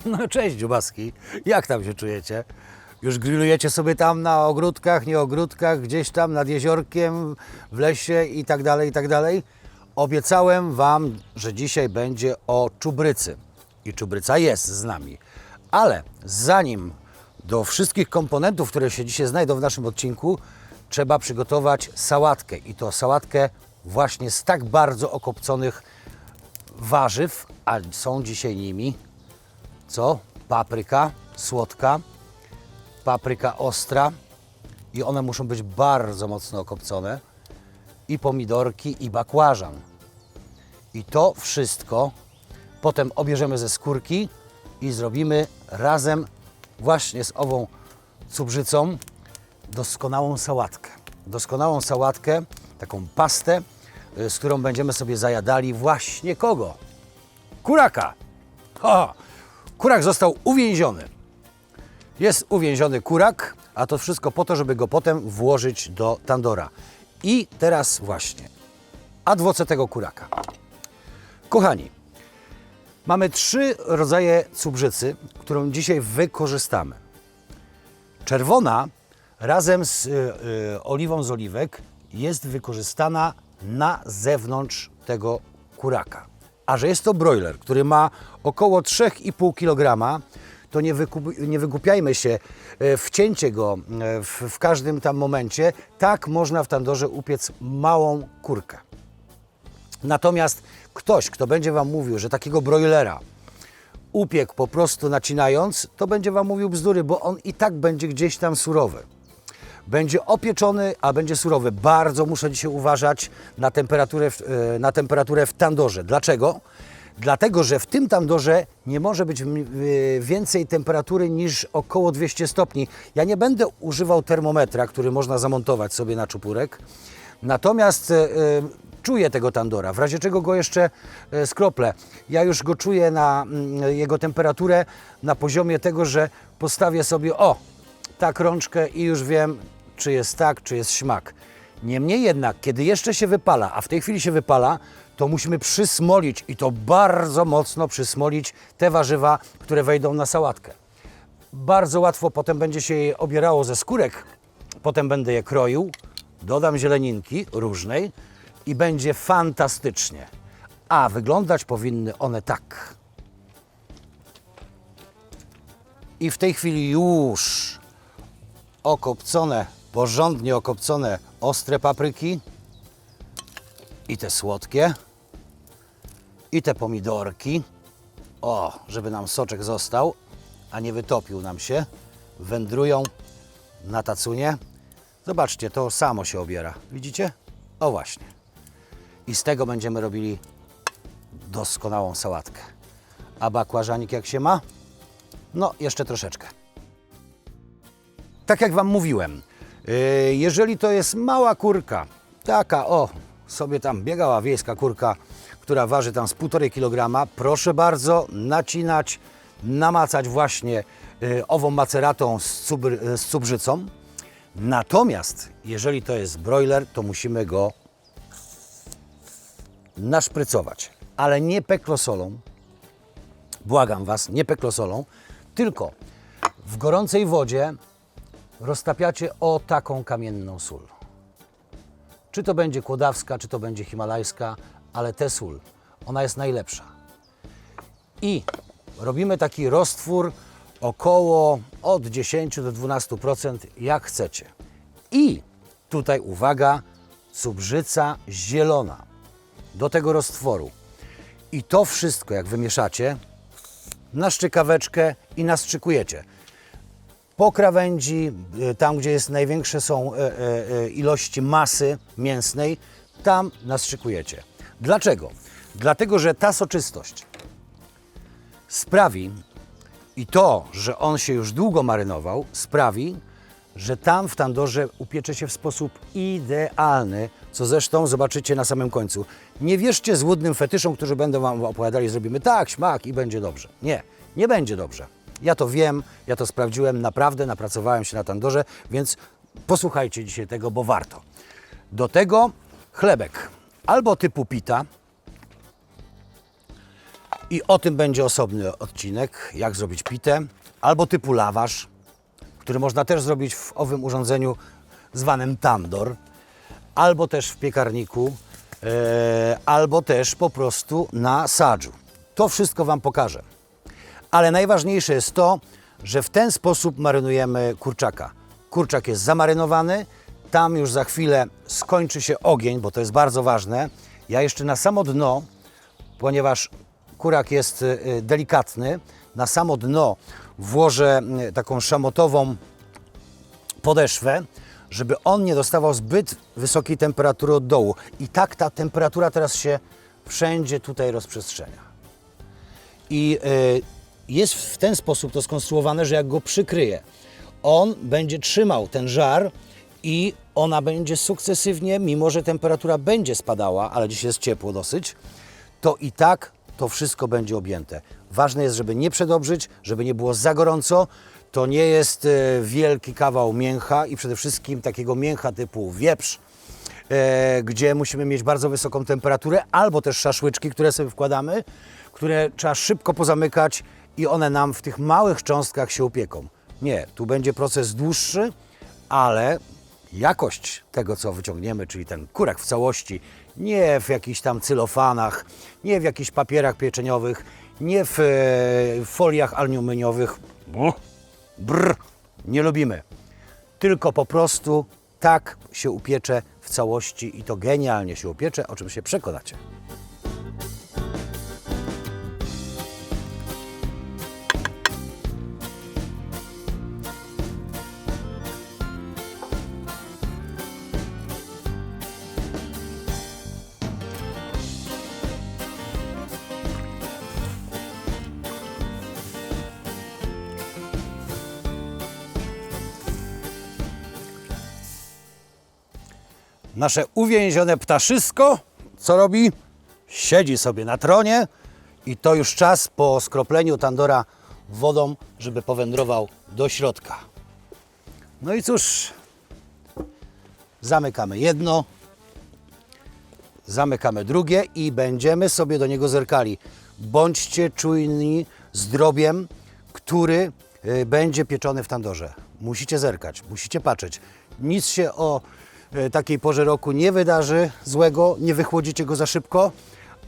No cześć dziubaski, jak tam się czujecie? Już grillujecie sobie tam na ogródkach, nie ogródkach, gdzieś tam nad jeziorkiem, w lesie i tak dalej, i tak dalej? Obiecałem Wam, że dzisiaj będzie o czubrycy i czubryca jest z nami. Ale zanim do wszystkich komponentów, które się dzisiaj znajdą w naszym odcinku, trzeba przygotować sałatkę i to sałatkę właśnie z tak bardzo okopconych warzyw, a są dzisiaj nimi co? Papryka słodka, papryka ostra i one muszą być bardzo mocno okopcone i pomidorki i bakłażan. I to wszystko potem obierzemy ze skórki i zrobimy razem właśnie z ową cukrzycą doskonałą sałatkę, taką pastę, z którą będziemy sobie zajadali właśnie kogo? Kuraka! Ha! Kurak został uwięziony. Jest uwięziony kurak, a to wszystko po to, żeby go potem włożyć do tandora. I teraz właśnie adwoce tego kuraka. Kochani, mamy 3 rodzaje cukrzycy, którą dzisiaj wykorzystamy. Czerwona razem z oliwą z oliwek jest wykorzystana na zewnątrz tego kuraka. A że jest to broiler, który ma około 3,5 kg, to nie wygłupiajmy się, wcięcie go w każdym tam momencie, tak można w tandorze upiec małą kurkę. Natomiast ktoś, kto będzie Wam mówił, że takiego broilera upiekł po prostu nacinając, to będzie Wam mówił bzdury, bo on i tak będzie gdzieś tam surowy. Będzie opieczony, a będzie surowy. Bardzo muszę dzisiaj uważać na temperaturę w tandorze. Dlaczego? Dlatego, że w tym tandorze nie może być więcej temperatury niż około 200 stopni. Ja nie będę używał termometra, który można zamontować sobie na czupurek. Natomiast czuję tego tandora, w razie czego go jeszcze skroplę. Ja już go czuję na jego temperaturę na poziomie tego, że postawię sobie tak rączkę i już wiem, czy jest tak, czy jest śmak. Niemniej jednak, kiedy jeszcze się wypala, a w tej chwili się wypala, to musimy przysmolić i to bardzo mocno przysmolić te warzywa, które wejdą na sałatkę. Bardzo łatwo potem będzie się je obierało ze skórek, potem będę je kroił, dodam zieleninki różnej i będzie fantastycznie. A wyglądać powinny one tak. I w tej chwili już okopcone, porządnie okopcone ostre papryki i te słodkie i te pomidorki, żeby nam soczek został, a nie wytopił nam się, wędrują na tacunie. Zobaczcie, to samo się obiera, widzicie? O właśnie. I z tego będziemy robili doskonałą sałatkę. A bakłażanik jak się ma? No, jeszcze troszeczkę. Tak jak Wam mówiłem, jeżeli to jest mała kurka, taka sobie tam biegała wiejska kurka, która waży tam z 1,5 kg, proszę bardzo nacinać, namacać właśnie ową maceratą z cukrzycą. Natomiast jeżeli to jest broiler, to musimy go naszprycować, ale nie peklosolą, błagam Was, nie peklosolą, tylko w gorącej wodzie roztapiacie o taką kamienną sól. Czy to będzie kłodawska, czy to będzie himalajska, ale tę sól, ona jest najlepsza. I robimy taki roztwór około od 10 do 12%, jak chcecie. I tutaj uwaga, cukrzyca zielona do tego roztworu. I to wszystko, jak wymieszacie, na szczykaweczkę i nastrzykujecie. Po krawędzi, tam gdzie jest największe są ilości masy mięsnej, tam nastrzykujecie. Dlaczego? Dlatego, że ta soczystość sprawi i to, że on się już długo marynował, sprawi, że tam w tandorze upiecze się w sposób idealny, co zresztą zobaczycie na samym końcu. Nie wierzcie złudnym fetyszom, którzy będą Wam opowiadali, zrobimy tak, śmak i będzie dobrze. Nie, nie będzie dobrze. Ja to wiem, ja to sprawdziłem, naprawdę napracowałem się na tandorze, więc posłuchajcie dzisiaj tego, bo warto. Do tego chlebek albo typu pita, I o tym będzie osobny odcinek, jak zrobić pitę, albo typu lawasz, który można też zrobić w owym urządzeniu zwanym tandoor, albo też w piekarniku, albo też po prostu na sadżu. To wszystko Wam pokażę. Ale najważniejsze jest to, że w ten sposób marynujemy kurczaka. Kurczak jest zamarynowany, tam już za chwilę skończy się ogień, bo to jest bardzo ważne. Ja jeszcze na samo dno, ponieważ kurak jest delikatny, na samo dno włożę taką szamotową podeszwę, żeby on nie dostawał zbyt wysokiej temperatury od dołu. I tak ta temperatura teraz się wszędzie tutaj rozprzestrzenia. I jest w ten sposób to skonstruowane, że jak go przykryję, on będzie trzymał ten żar i ona będzie sukcesywnie, mimo że temperatura będzie spadała, ale dziś jest ciepło dosyć, to i tak to wszystko będzie objęte. Ważne jest, żeby nie przedobrzyć, żeby nie było za gorąco. To nie jest wielki kawał mięcha i przede wszystkim takiego mięcha typu wieprz, gdzie musimy mieć bardzo wysoką temperaturę, albo też szaszłyczki, które sobie wkładamy, które trzeba szybko pozamykać i one nam w tych małych cząstkach się upieką. Nie, tu będzie proces dłuższy, ale jakość tego, co wyciągniemy, czyli ten kurak w całości, nie w jakichś tam cylofanach, nie w jakichś papierach pieczeniowych, nie w foliach aluminiowych. Nie lubimy. Tylko po prostu tak się upiecze w całości i to genialnie się upiecze, o czym się przekonacie. Nasze uwięzione ptaszysko, co robi? Siedzi sobie na tronie i to już czas po skropleniu tandoora wodą, żeby powędrował do środka. No i cóż, zamykamy jedno, zamykamy drugie i będziemy sobie do niego zerkali. Bądźcie czujni z drobiem, który będzie pieczony w tandorze. Musicie zerkać, musicie patrzeć. Nic się o takiej porze roku nie wydarzy złego, nie wychłodzicie go za szybko,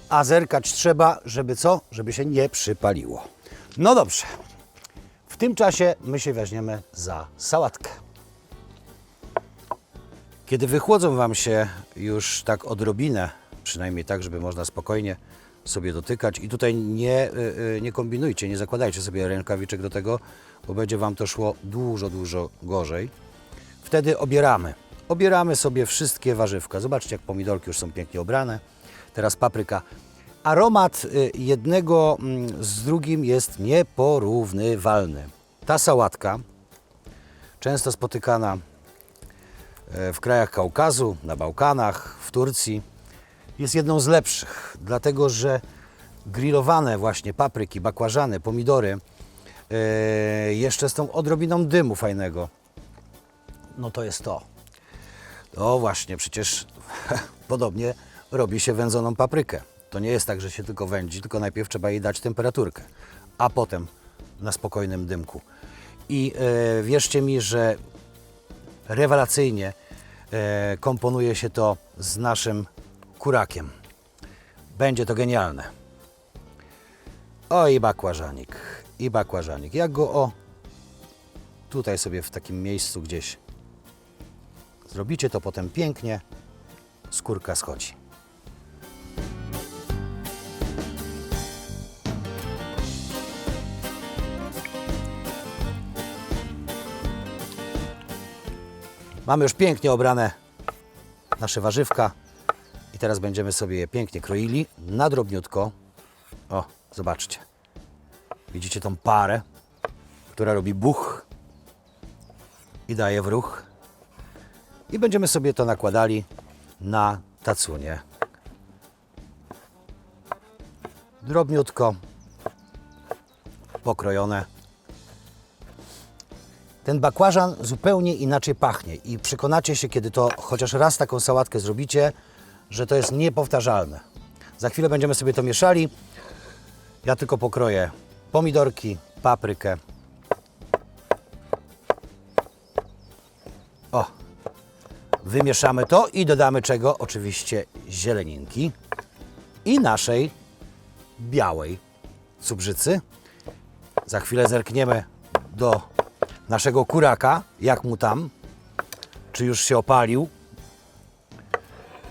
a zerkać trzeba, żeby co? Żeby się nie przypaliło. No dobrze, w tym czasie my się weźmiemy za sałatkę. Kiedy wychłodzą Wam się już tak odrobinę, przynajmniej tak, żeby można spokojnie sobie dotykać i tutaj nie kombinujcie, nie zakładajcie sobie rękawiczek do tego, bo będzie Wam to szło dużo gorzej. Wtedy obieramy. Obieramy sobie wszystkie warzywka. Zobaczcie, jak pomidorki już są pięknie obrane. Teraz papryka. Aromat jednego z drugim jest nieporównywalny. Ta sałatka, często spotykana w krajach Kaukazu, na Bałkanach, w Turcji, jest jedną z lepszych, dlatego że grillowane właśnie papryki, bakłażany, pomidory, jeszcze z tą odrobiną dymu fajnego, no to jest to. No właśnie, przecież podobnie robi się wędzoną paprykę. To nie jest tak, że się tylko wędzi, tylko najpierw trzeba jej dać temperaturkę, a potem na spokojnym dymku. I wierzcie mi, że rewelacyjnie komponuje się to z naszym kurakiem. Będzie to genialne. O, i bakłażanik, i bakłażanik. Jak go tutaj sobie w takim miejscu gdzieś zrobicie, to potem pięknie skórka schodzi. Mamy już pięknie obrane nasze warzywka i teraz będziemy sobie je pięknie kroili na drobniutko. O, zobaczcie. Widzicie tą parę, która robi buch i daje w ruch. I będziemy sobie to nakładali na tacunie. Drobniutko pokrojone. Ten bakłażan zupełnie inaczej pachnie i przekonacie się, kiedy to chociaż raz taką sałatkę zrobicie, że to jest niepowtarzalne. Za chwilę będziemy sobie to mieszali Ja tylko pokroję pomidorki, paprykę. O, wymieszamy to i dodamy czego? Oczywiście zieleninki i naszej białej cukrzycy. Za chwilę zerkniemy do naszego kuraka, jak mu tam, czy już się opalił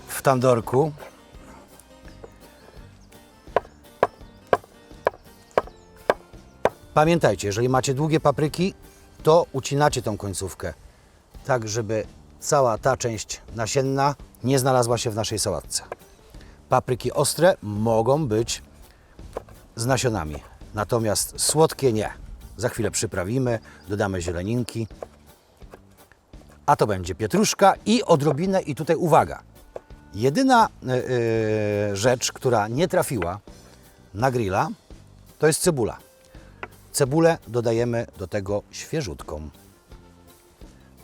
w tandorku. Pamiętajcie, jeżeli macie długie papryki, to ucinacie tą końcówkę, tak żeby cała ta część nasienna nie znalazła się w naszej sałatce. Papryki ostre mogą być z nasionami, natomiast słodkie nie. Za chwilę przyprawimy, dodamy zieleninki, a to będzie pietruszka i odrobinę, i tutaj uwaga, jedyna rzecz, która nie trafiła na grilla, to jest cebula. Cebulę dodajemy do tego świeżutką.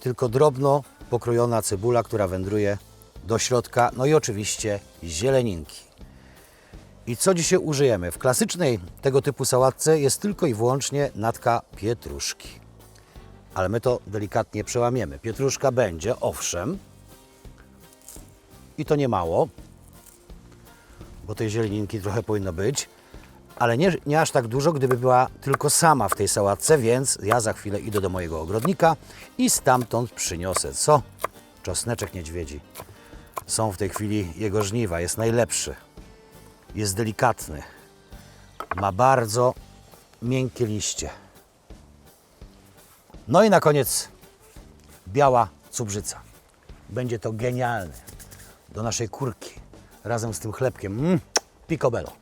Tylko drobno pokrojona cebula, która wędruje do środka, no i oczywiście zieleninki. I co dzisiaj użyjemy? W klasycznej tego typu sałatce jest tylko i wyłącznie natka pietruszki. Ale my to delikatnie przełamiemy. Pietruszka będzie, owszem, i to nie mało, bo tej zieleninki trochę powinno być, ale nie aż tak dużo, gdyby była tylko sama w tej sałatce, więc ja za chwilę idę do mojego ogrodnika i stamtąd przyniosę co? Czosneczek niedźwiedzi. Są w tej chwili jego żniwa, jest najlepszy. Jest delikatny. Ma bardzo miękkie liście. No i na koniec biała cukrzyca. Będzie to genialne. Do naszej kurki. Razem z tym chlebkiem. Picobello.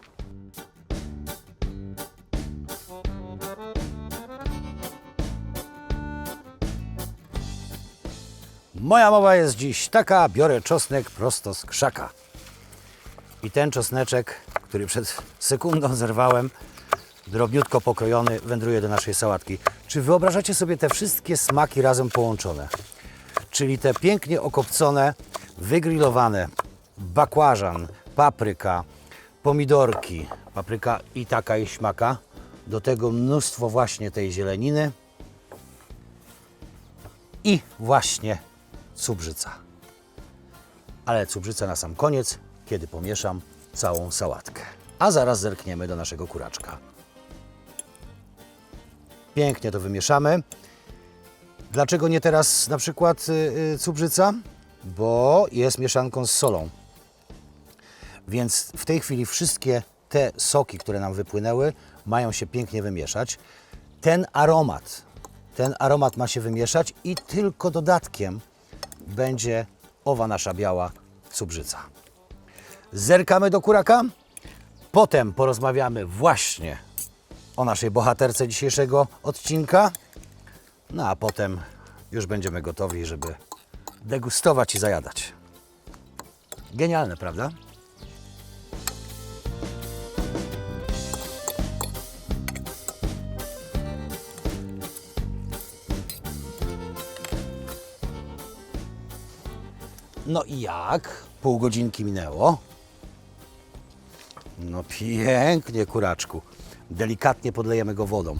Moja mowa jest dziś taka, biorę czosnek prosto z krzaka. I ten czosneczek, który przed sekundą zerwałem, drobniutko pokrojony, wędruje do naszej sałatki. Czy wyobrażacie sobie te wszystkie smaki razem połączone? Czyli te pięknie okopcone, wygrillowane bakłażan, papryka, pomidorki, papryka i taka i śmaka. Do tego mnóstwo właśnie tej zieleniny i właśnie cukrzyca. Ale cukrzyca na sam koniec, kiedy pomieszam całą sałatkę. A zaraz zerkniemy do naszego kuraczka. Pięknie to wymieszamy. Dlaczego nie teraz na przykład cukrzyca? Bo jest mieszanką z solą. Więc w tej chwili wszystkie te soki, które nam wypłynęły, mają się pięknie wymieszać. Ten aromat ma się wymieszać i tylko dodatkiem będzie owa nasza biała cukrzyca. Zerkamy do kuraka, potem porozmawiamy właśnie o naszej bohaterce dzisiejszego odcinka, no a potem już będziemy gotowi, żeby degustować i zajadać. Genialne, prawda? No i jak? Pół godzinki minęło. No pięknie, kuraczku. Delikatnie podlejemy go wodą.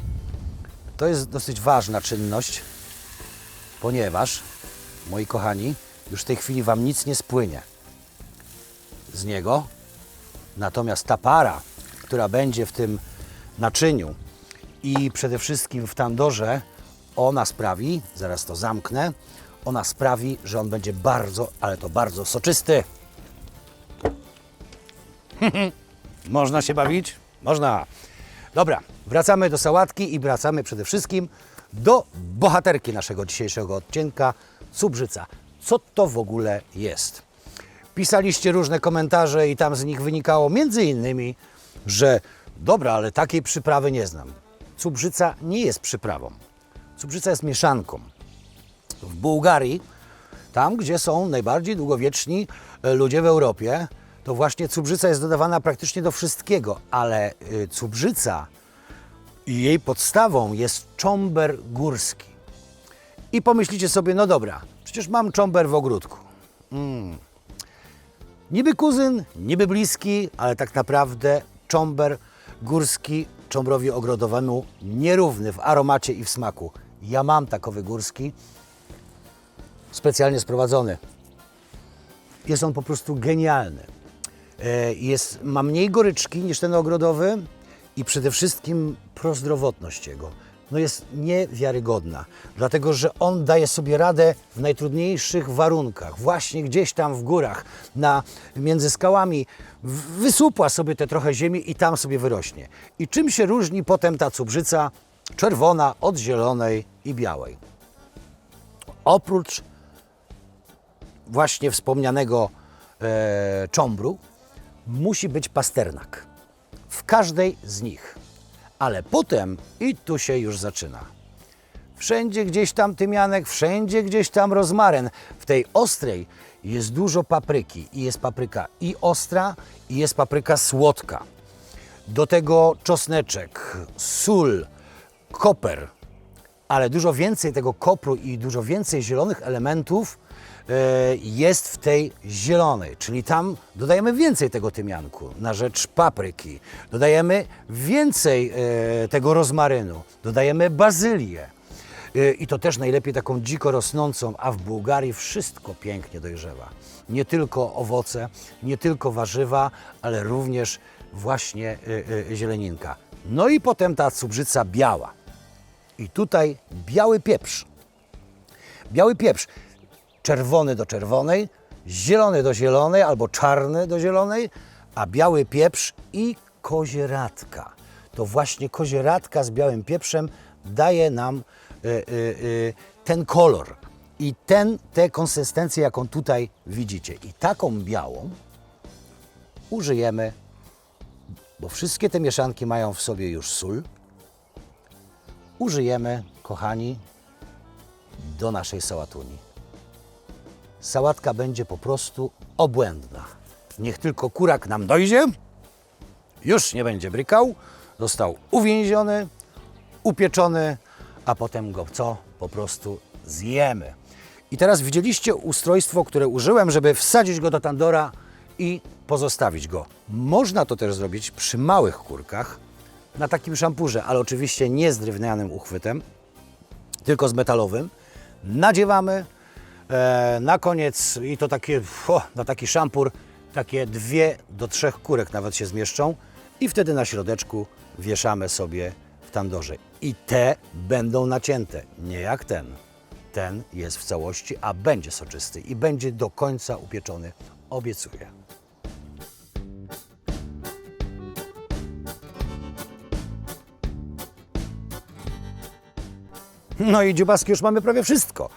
To jest dosyć ważna czynność, ponieważ, moi kochani, już w tej chwili Wam nic nie spłynie z niego. Natomiast ta para, która będzie w tym naczyniu i przede wszystkim w tandorze, ona sprawi, zaraz to zamknę, ona sprawi, że on będzie bardzo, ale to bardzo soczysty. Można się bawić? Można. Dobra, wracamy do sałatki i wracamy przede wszystkim do bohaterki naszego dzisiejszego odcinka, cukrzyca. Co to w ogóle jest? Pisaliście różne komentarze i tam z nich wynikało między innymi, że dobra, ale takiej przyprawy nie znam. Cukrzyca nie jest przyprawą. Cukrzyca jest mieszanką. W Bułgarii, tam gdzie są najbardziej długowieczni ludzie w Europie, to właśnie cukrzyca jest dodawana praktycznie do wszystkiego, ale cukrzyca i jej podstawą jest czomber górski. I pomyślicie sobie, no dobra, przecież mam czomber w ogródku. Niby kuzyn, niby bliski, ale tak naprawdę czomber górski cząbrowi ogrodowemu, nierówny w aromacie i w smaku. Ja mam takowy górski, specjalnie sprowadzony. Jest on po prostu genialny. Ma mniej goryczki niż ten ogrodowy i przede wszystkim prozdrowotność jego jest niewiarygodna, dlatego że on daje sobie radę w najtrudniejszych warunkach, właśnie gdzieś tam w górach, między skałami, wysupła sobie te trochę ziemi i tam sobie wyrośnie. I czym się różni potem ta cukrzyca czerwona od zielonej i białej? Oprócz właśnie wspomnianego cząbru musi być pasternak w każdej z nich. Ale potem i tu się już zaczyna. Wszędzie gdzieś tam tymianek, wszędzie gdzieś tam rozmaryn. W tej ostrej jest dużo papryki i jest papryka i ostra i jest papryka słodka. Do tego czosneczek, sól, koper, ale dużo więcej tego kopru i dużo więcej zielonych elementów jest w tej zielonej, czyli tam dodajemy więcej tego tymianku na rzecz papryki, dodajemy więcej tego rozmarynu, dodajemy bazylię i to też najlepiej taką dziko rosnącą, a w Bułgarii wszystko pięknie dojrzewa. Nie tylko owoce, nie tylko warzywa, ale również właśnie zieleninka. No i potem ta cukrzyca biała i tutaj biały pieprz. Biały pieprz. Czerwony do czerwonej, zielony do zielonej albo czarny do zielonej, a biały pieprz i kozieradka. To właśnie kozieradka z białym pieprzem daje nam ten kolor i tę konsystencję, jaką tutaj widzicie. I taką białą użyjemy, bo wszystkie te mieszanki mają w sobie już sól. Użyjemy, kochani, do naszej sałatuni. Sałatka będzie po prostu obłędna. Niech tylko kurak nam dojdzie, już nie będzie brykał, został uwięziony, upieczony, a potem go po prostu zjemy. I teraz widzieliście ustrojstwo, które użyłem, żeby wsadzić go do tandora i pozostawić go. Można to też zrobić przy małych kurkach, na takim szampurze, ale oczywiście nie z drewnianym uchwytem, tylko z metalowym. Nadziewamy. Na koniec, i to takie, na taki szampur, takie 2 do 3 kurek nawet się zmieszczą i wtedy na środeczku wieszamy sobie w tandorze. I te będą nacięte, nie jak ten. Ten jest w całości, a będzie soczysty i będzie do końca upieczony, obiecuję. No i dziobaski już mamy prawie wszystko.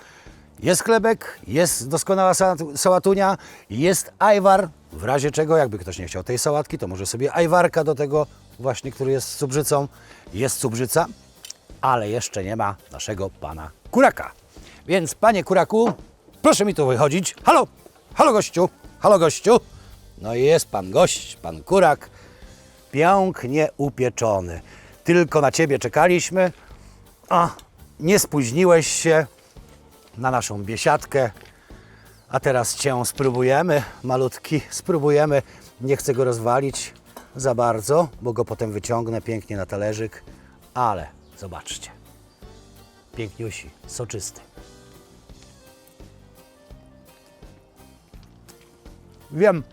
Jest chlebek, jest doskonała sałatunia, jest ajwar, w razie czego, jakby ktoś nie chciał tej sałatki, to może sobie ajwarka do tego właśnie, który jest z cukrzycą. Jest cukrzyca, ale jeszcze nie ma naszego pana kuraka. Więc panie kuraku, proszę mi tu wychodzić. Halo, halo gościu, halo gościu. No i jest pan gość, pan kurak, pięknie upieczony. Tylko na ciebie czekaliśmy. A, nie spóźniłeś się na naszą biesiadkę, a teraz cię spróbujemy, malutki, spróbujemy. Nie chcę go rozwalić za bardzo, bo go potem wyciągnę pięknie na talerzyk, ale zobaczcie, piękniusi, soczysty. Wiem,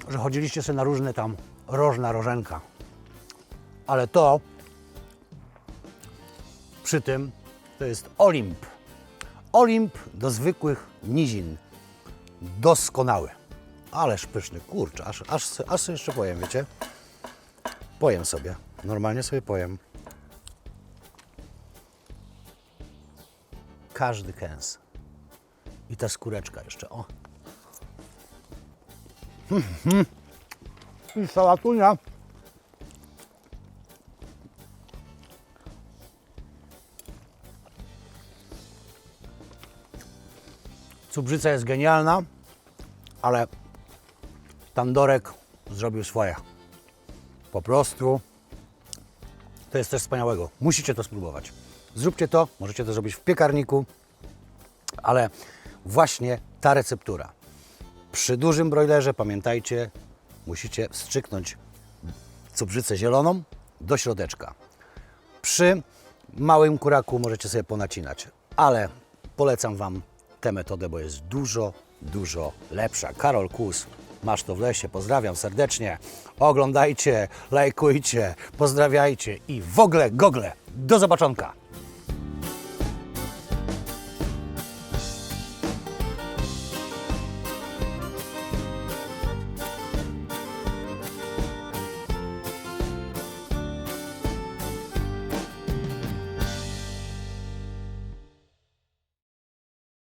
że chodziliście sobie na różne tam rożna rożenka, ale to przy tym to jest Olimp. Olimp do zwykłych nizin. Doskonały. Ależ pyszny, kurczę, aż sobie jeszcze pojem, wiecie? Pojem sobie, normalnie sobie pojem. Każdy kęs. I ta skóreczka jeszcze, o. I sałatunia. Cukrzyca jest genialna, ale tandorek zrobił swoje. Po prostu to jest coś wspaniałego. Musicie to spróbować. Zróbcie to, możecie to zrobić w piekarniku, ale właśnie ta receptura. Przy dużym brojlerze, pamiętajcie, musicie wstrzyknąć cukrzycę zieloną do środeczka. Przy małym kuraku możecie sobie ponacinać, ale polecam Wam tę metodę, bo jest dużo, dużo lepsza. Karol Kus, Masz to w lesie. Pozdrawiam serdecznie. Oglądajcie, lajkujcie, pozdrawiajcie i w ogóle gogle. Do zobaczonka.